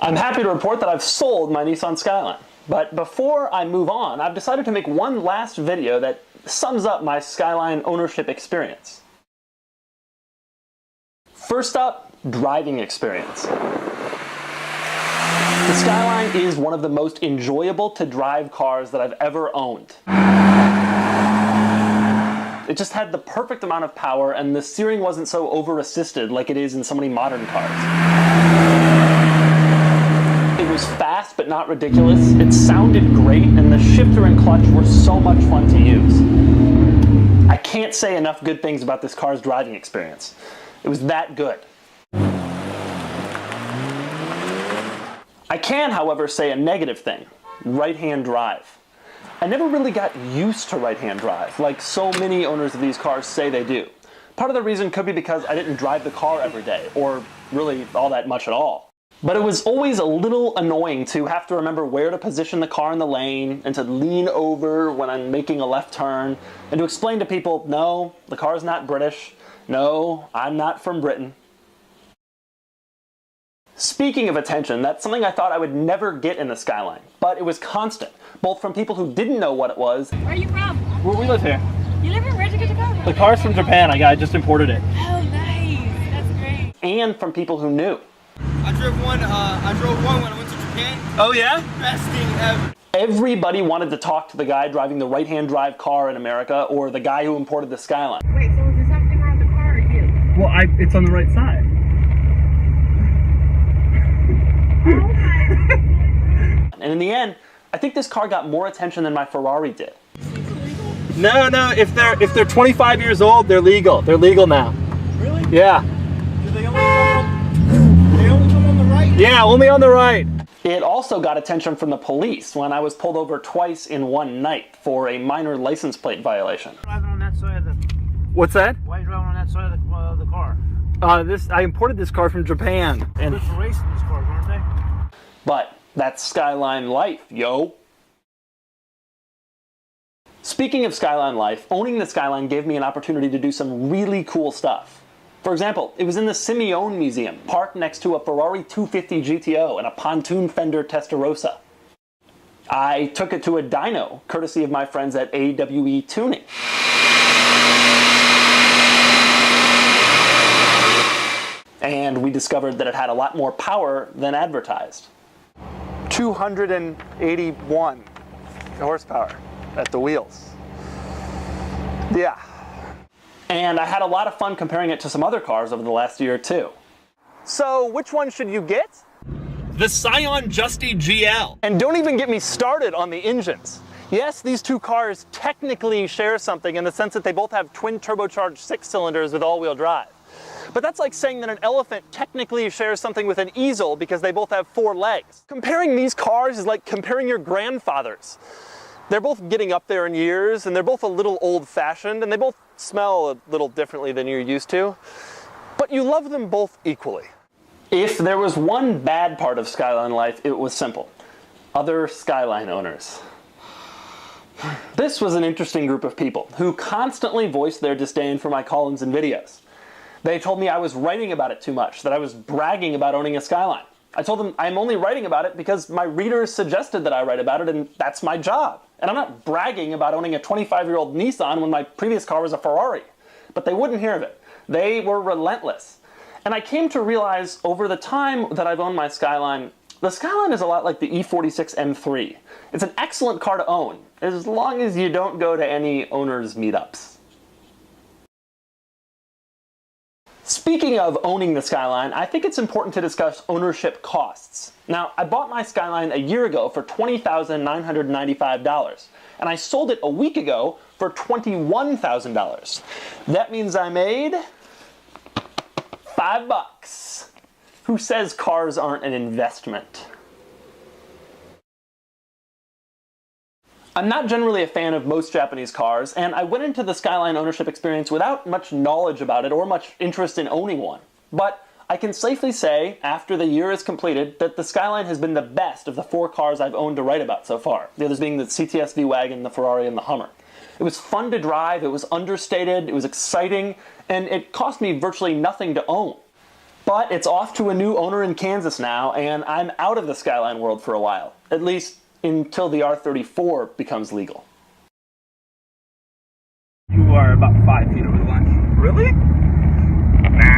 I'm happy to report that I've sold my Nissan Skyline. But before I move on, I've decided to make one last video that sums up my Skyline ownership experience. First up, driving experience. The Skyline is one of the most enjoyable to drive cars that I've ever owned. It just had the perfect amount of power, and the steering wasn't so over-assisted like it is in so many modern cars. It was fast but not ridiculous, it sounded great, and the shifter and clutch were so much fun to use. I can't say enough good things about this car's driving experience. It was that good. I can, however, say a negative thing: right-hand drive. I never really got used to right-hand drive, like so many owners of these cars say they do. Part of the reason could be because I didn't drive the car every day, or really all that much at all. But it was always a little annoying to have to remember where to position the car in the lane, and to lean over when I'm making a left turn, and to explain to people, no, the car's not British, no, I'm not from Britain. Speaking of attention, that's something I thought I would never get in the Skyline, but it was constant, both from people who didn't know what it was. Where are you from? Where we live here. You live here? Where'd you get the car? The car's from Japan, I just imported it. Oh, nice, that's great. And from people who knew. I drove one when I went to Japan. Oh yeah? Best thing ever. Everybody wanted to talk to the guy driving the right-hand drive car in America, or the guy who imported the Skyline. Wait, so is there something wrong with the car or you? Well, it's on the right side. Oh my God. And in the end, I think this car got more attention than my Ferrari did. Illegal? No, if they're 25 years old, they're legal. They're legal now. Really? Yeah. Do they only come on the right? Yeah, only on the right. It also got attention from the police when I was pulled over twice in one night for a minor license plate violation. Driving on that side of the. What's that? Why are you driving on that side of the car? I imported this car from Japan. And Good for racing these cars, aren't they? but that's Skyline life, yo. Speaking of Skyline life, owning the Skyline gave me an opportunity to do some really cool stuff. For example, it was in the Simeone Museum, parked next to a Ferrari 250 GTO and a pontoon fender Testarossa. I took it to a dyno, courtesy of my friends at AWE Tuning. And we discovered that it had a lot more power than advertised. 281 horsepower at the wheels. Yeah. And I had a lot of fun comparing it to some other cars over the last year or two. So which one should you get? The Scion Justy GL. And don't even get me started on the engines. Yes, these two cars technically share something in the sense that they both have twin turbocharged 6-cylinders with all-wheel drive. But that's like saying that an elephant technically shares something with an easel because they both have 4 legs. Comparing these cars is like comparing your grandfathers. They're both getting up there in years, and they're both a little old-fashioned, and they both smell a little differently than you're used to. But you love them both equally. If there was one bad part of Skyline life, it was simple: other Skyline owners. This was an interesting group of people who constantly voiced their disdain for my columns and videos. They told me I was writing about it too much, that I was bragging about owning a Skyline. I told them I'm only writing about it because my readers suggested that I write about it, and that's my job. And I'm not bragging about owning a 25-year-old Nissan when my previous car was a Ferrari. But they wouldn't hear of it. They were relentless. And I came to realize over the time that I've owned my Skyline, the Skyline is a lot like the E46 M3. It's an excellent car to own, as long as you don't go to any owners' meetups. Speaking of owning the Skyline, I think it's important to discuss ownership costs. Now, I bought my Skyline a year ago for $20,995, and I sold it a week ago for $21,000. That means I made $5. Who says cars aren't an investment? I'm not generally a fan of most Japanese cars, and I went into the Skyline ownership experience without much knowledge about it or much interest in owning one. But I can safely say, after the year is completed, that the Skyline has been the best of the 4 cars I've owned to write about so far, the others being the CTS V-Wagon, the Ferrari, and the Hummer. It was fun to drive, it was understated, it was exciting, and it cost me virtually nothing to own. But it's off to a new owner in Kansas now, and I'm out of the Skyline world for a while. At least until the R34 becomes legal. You are about 5 feet over the line. Really? Nah.